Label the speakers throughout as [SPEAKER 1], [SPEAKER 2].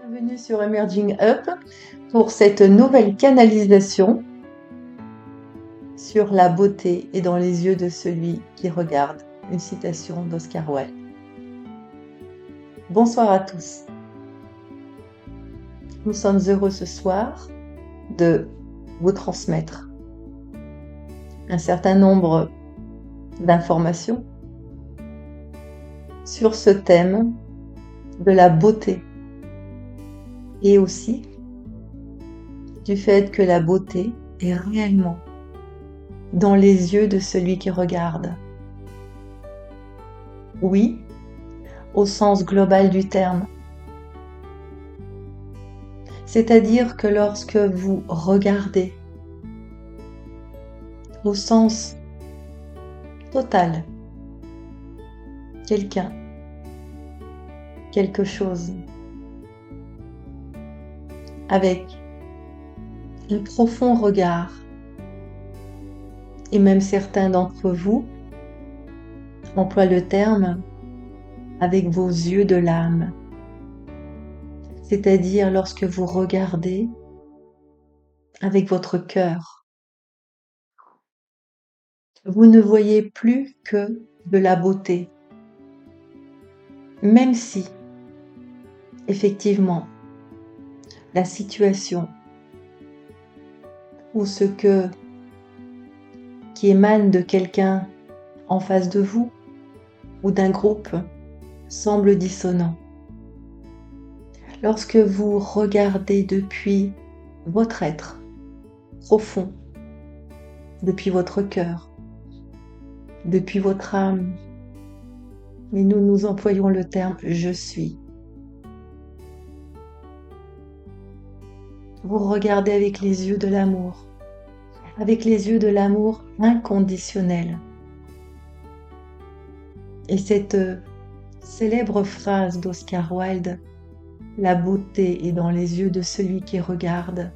[SPEAKER 1] Bienvenue sur Emerging Up pour cette nouvelle canalisation sur la beauté et dans les yeux de celui qui regarde. Une citation d'Oscar Wilde. Bonsoir à tous. Nous sommes heureux ce soir de vous transmettre un certain nombre d'informations sur ce thème de la beauté. Et aussi du fait que la beauté est réellement dans les yeux de celui qui regarde. Oui, au sens global du terme. C'est-à-dire que lorsque vous regardez au sens total quelqu'un, quelque chose, avec un profond regard, et même certains d'entre vous emploient le terme avec vos yeux de l'âme, c'est-à-dire lorsque vous regardez avec votre cœur, vous ne voyez plus que de la beauté, même si, effectivement, la situation ou ce qui émane de quelqu'un en face de vous ou d'un groupe semble dissonant. Lorsque vous regardez depuis votre être profond, depuis votre cœur, depuis votre âme, et nous employons le terme « je suis ». Vous regardez avec les yeux de l'amour, avec les yeux de l'amour inconditionnel. Et cette célèbre phrase d'Oscar Wilde, « La beauté est dans les yeux de celui qui regarde »,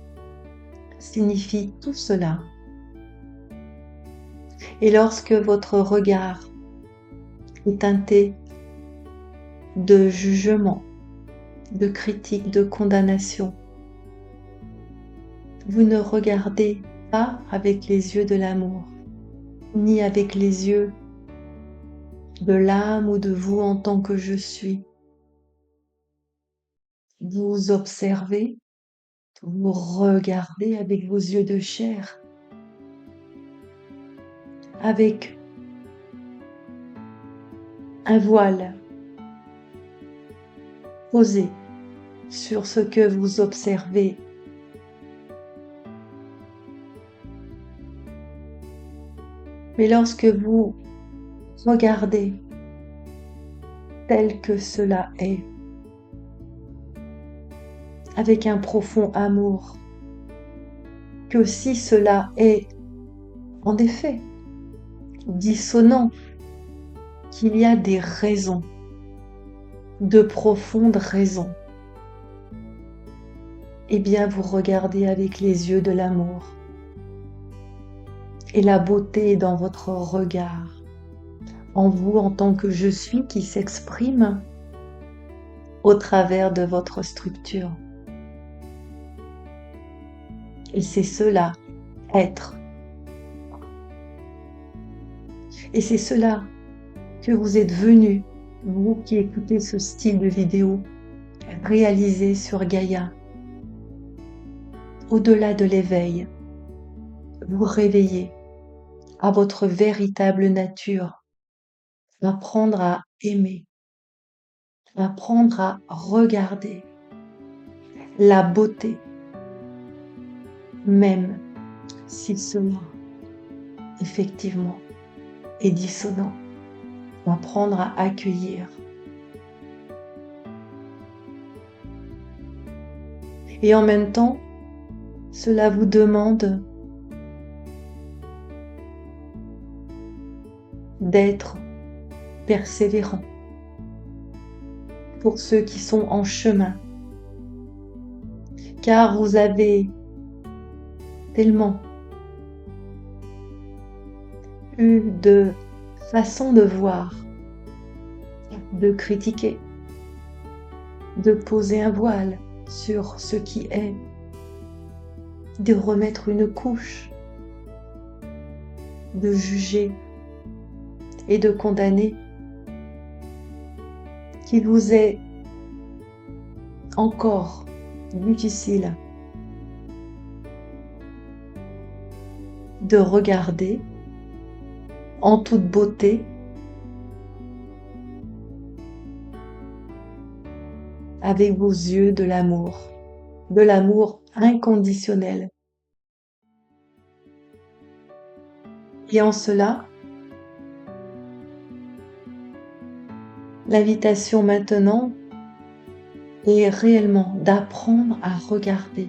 [SPEAKER 1] signifie tout cela. Et lorsque votre regard est teinté de jugement, de critique, de condamnation, vous ne regardez pas avec les yeux de l'amour, ni avec les yeux de l'âme ou de vous en tant que je suis. Vous observez, vous regardez avec vos yeux de chair, avec un voile posé sur ce que vous observez. Mais lorsque vous regardez tel que cela est, avec un profond amour, que si cela est en effet dissonant, qu'il y a des raisons, de profondes raisons, eh bien vous regardez avec les yeux de l'amour. Et la beauté est dans votre regard, en vous en tant que je suis qui s'exprime au travers de votre structure. Et c'est cela, être. Et c'est cela que vous êtes venu, vous qui écoutez ce style de vidéo, réaliser sur Gaïa. Au-delà de l'éveil, vous réveillez à votre véritable nature, apprendre à aimer, apprendre à regarder la beauté, même si cela, effectivement, est dissonant, apprendre à accueillir. Et en même temps, cela vous demande d'être persévérant pour ceux qui sont en chemin, car vous avez tellement eu de façons de voir, de critiquer, de poser un voile, sur ce qui est, de remettre une couche, de juger et de condamner, qu'il vous est encore difficile de regarder en toute beauté avec vos yeux de l'amour inconditionnel. Et en cela, l'invitation maintenant est réellement d'apprendre à regarder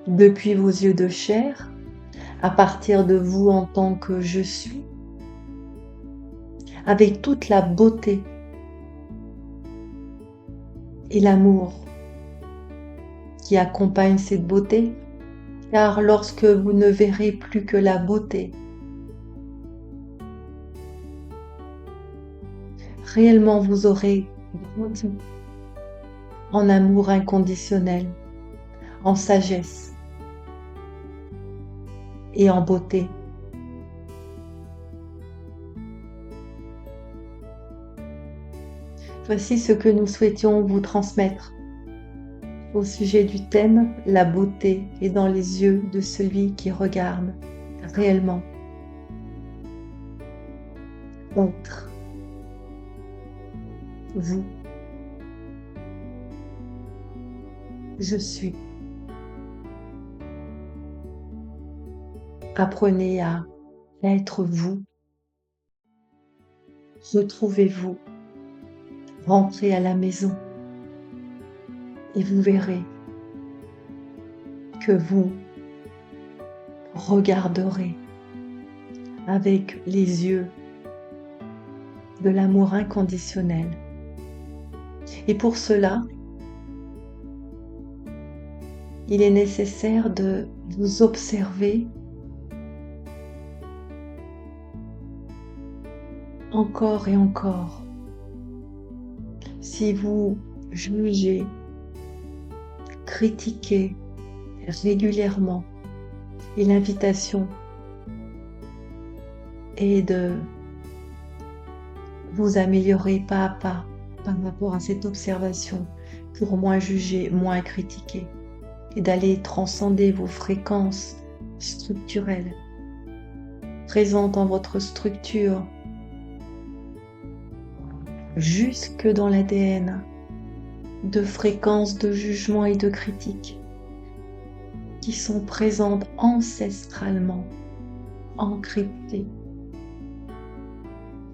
[SPEAKER 1] depuis vos yeux de chair, à partir de vous en tant que je suis, avec toute la beauté et l'amour qui accompagne cette beauté, car lorsque vous ne verrez plus que la beauté, réellement vous aurez grandi en amour inconditionnel, en sagesse et en beauté. Voici ce que nous souhaitions vous transmettre au sujet du thème « La beauté est dans les yeux de celui qui regarde réellement ». Être, vous, je suis. Apprenez à être vous, retrouvez-vous, rentrez à la maison et vous verrez que vous regarderez avec les yeux de l'amour inconditionnel. Et pour cela, il est nécessaire de vous observer encore et encore. Si vous jugez, critiquez régulièrement, et l'invitation est de vous améliorer pas à pas par rapport à cette observation pour moins juger, moins critiquer et d'aller transcender vos fréquences structurelles présentes dans votre structure jusque dans l'ADN de fréquences de jugement et de critique qui sont présentes ancestralement, encryptées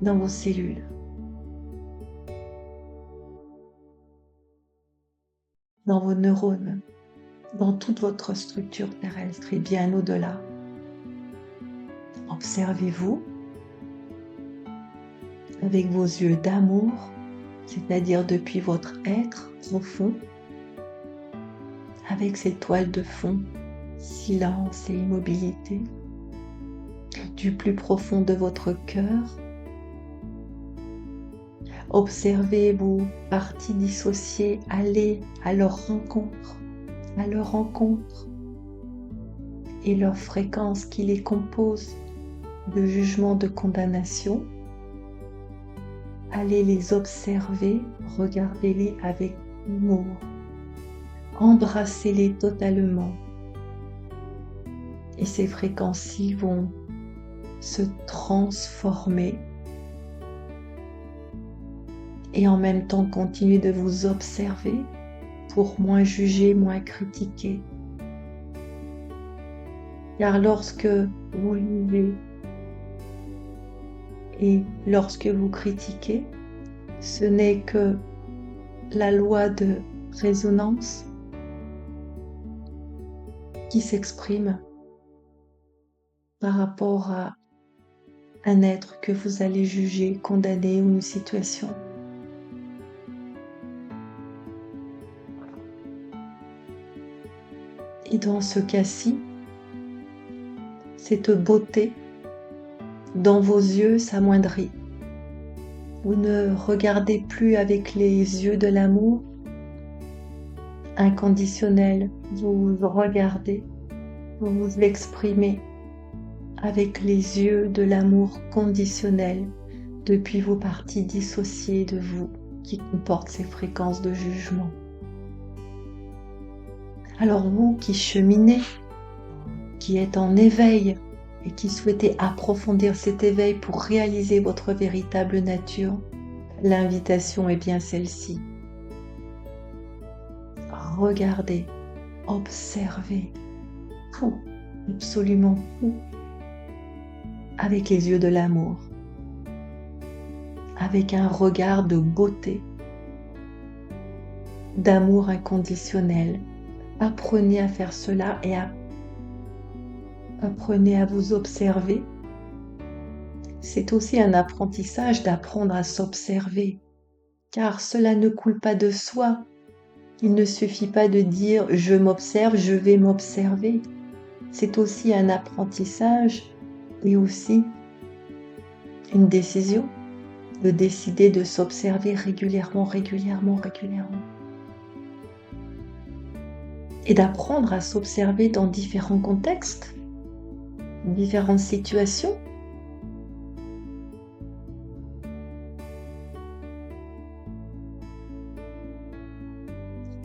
[SPEAKER 1] dans vos cellules. Dans vos neurones, dans toute votre structure terrestre et bien au-delà. Observez-vous avec vos yeux d'amour, c'est-à-dire depuis votre être profond, avec cette toile de fond, silence et immobilité, du plus profond de votre cœur. Observez vos parties dissociées aller à leur rencontre, et leurs fréquences qui les composent de jugement, de condamnation. Allez les observer, regardez-les avec amour, embrassez-les totalement. Et ces fréquences-ci vont se transformer et en même temps continuez de vous observer pour moins juger, moins critiquer. Car lorsque vous jugez et lorsque vous critiquez, ce n'est que la loi de résonance qui s'exprime par rapport à un être que vous allez juger, condamner ou une situation. Et dans ce cas-ci, cette beauté dans vos yeux s'amoindrit. Vous ne regardez plus avec les yeux de l'amour, inconditionnel, vous vous regardez, vous vous exprimez avec les yeux de l'amour conditionnel depuis vos parties dissociées de vous qui comportent ces fréquences de jugement. Alors vous qui cheminez, qui êtes en éveil et qui souhaitez approfondir cet éveil pour réaliser votre véritable nature, l'invitation est bien celle-ci. Regardez, observez tout, absolument tout, avec les yeux de l'amour, avec un regard de beauté, d'amour inconditionnel. Apprenez à faire cela et apprenez à vous observer. C'est aussi un apprentissage d'apprendre à s'observer, car cela ne coule pas de soi. Il ne suffit pas de dire « je m'observe, je vais m'observer ». C'est aussi un apprentissage et aussi une décision de décider de s'observer régulièrement. Et d'apprendre à s'observer dans différents contextes, différentes situations.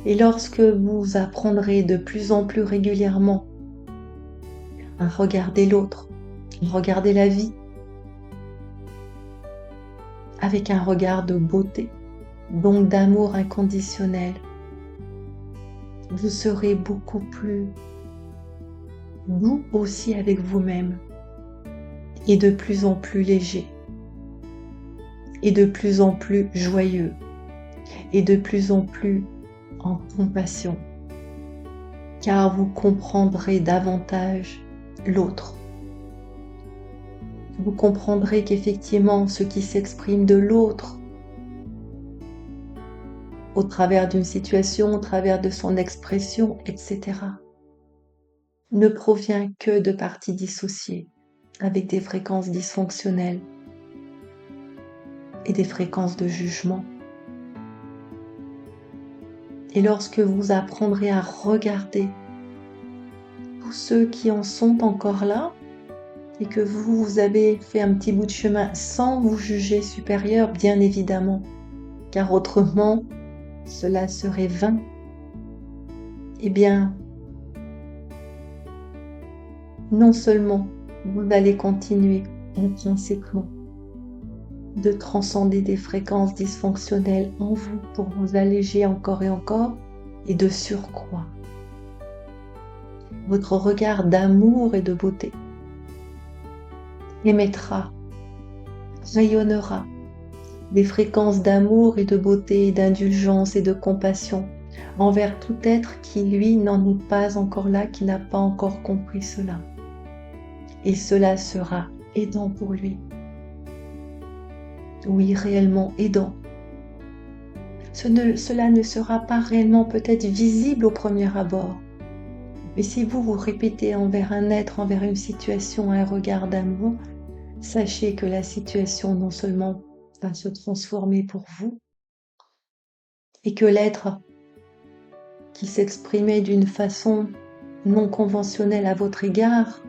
[SPEAKER 1] Et lorsque vous apprendrez de plus en plus régulièrement à regarder l'autre, à regarder la vie, avec un regard de beauté, donc d'amour inconditionnel, vous serez beaucoup plus doux aussi avec vous-même et de plus en plus léger et de plus en plus joyeux et de plus en plus en compassion, car vous comprendrez davantage l'autre. Vous comprendrez qu'effectivement ce qui s'exprime de l'autre au travers d'une situation, au travers de son expression, etc., ne provient que de parties dissociées, avec des fréquences dysfonctionnelles et des fréquences de jugement. Et lorsque vous apprendrez à regarder tous ceux qui en sont encore là, et que vous avez fait un petit bout de chemin sans vous juger supérieur, bien évidemment, car autrement, cela serait vain, eh bien, non seulement vous allez continuer intrinsèquement de transcender des fréquences dysfonctionnelles en vous pour vous alléger encore et encore, et de surcroît, votre regard d'amour et de beauté émettra, rayonnera des fréquences d'amour et de beauté, d'indulgence et de compassion envers tout être qui, lui, n'en est pas encore là, qui n'a pas encore compris cela. Et cela sera aidant pour lui. Oui, réellement aidant. Cela ne sera pas réellement peut-être visible au premier abord. Mais si vous répétez envers un être, envers une situation, un regard d'amour, sachez que la situation non seulement va se transformer pour vous, et que l'être qui s'exprimait d'une façon non conventionnelle à votre égard,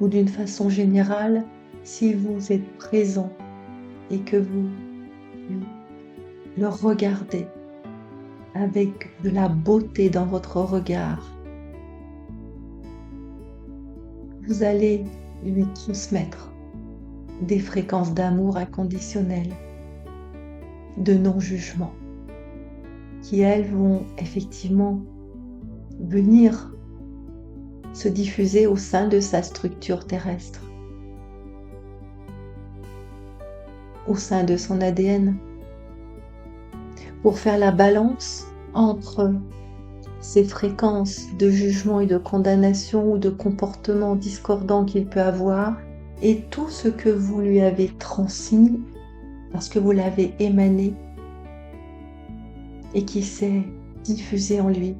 [SPEAKER 1] ou d'une façon générale, si vous êtes présent et que vous le regardez avec de la beauté dans votre regard, vous allez lui transmettre des fréquences d'amour inconditionnel, de non-jugement, qui elles vont effectivement venir se diffuser au sein de sa structure terrestre, au sein de son ADN, pour faire la balance entre ces fréquences de jugement et de condamnation ou de comportement discordant qu'il peut avoir et tout ce que vous lui avez transmis parce que vous l'avez émané et qui s'est diffusé en lui.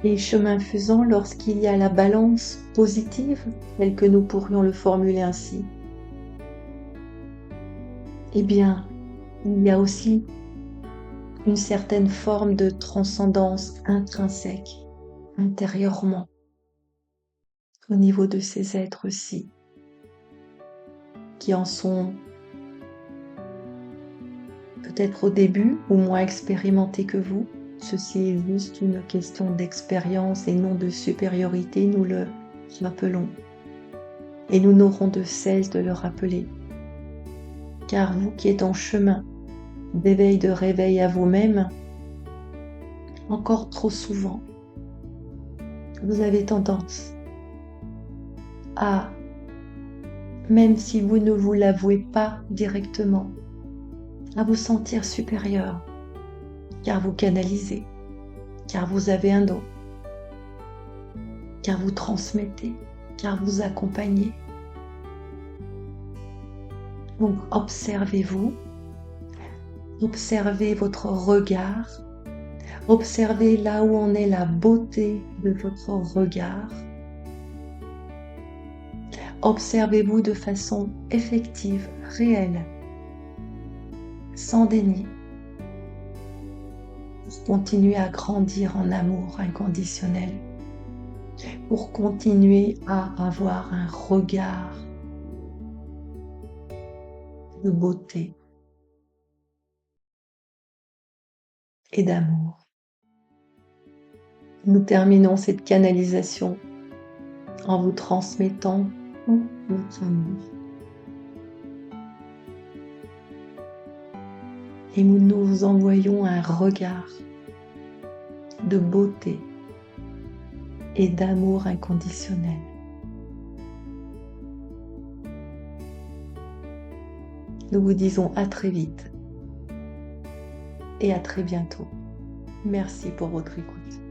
[SPEAKER 1] Et chemin faisant, lorsqu'il y a la balance positive, telle que nous pourrions le formuler ainsi, eh bien, il y a aussi une certaine forme de transcendance intrinsèque, intérieurement, au niveau de ces êtres-ci, qui en sont peut-être au début ou moins expérimentés que vous. Ceci est juste une question d'expérience et non de supériorité, nous le rappelons. Et nous n'aurons de cesse de le rappeler. Car vous qui êtes en chemin d'éveil de réveil à vous-même, encore trop souvent, vous avez tendance à, même si vous ne vous l'avouez pas directement, à vous sentir supérieur, car vous canalisez, car vous avez un don, car vous transmettez, car vous accompagnez. Donc observez-vous, observez votre regard, observez là où en est la beauté de votre regard. Observez-vous de façon effective, réelle, sans déni, pour continuer à grandir en amour inconditionnel, pour continuer à avoir un regard de beauté et d'amour. Nous terminons cette canalisation en vous transmettant tout notre amour. Et nous nous envoyons un regard de beauté et d'amour inconditionnel. Nous vous disons à très vite et à très bientôt. Merci pour votre écoute.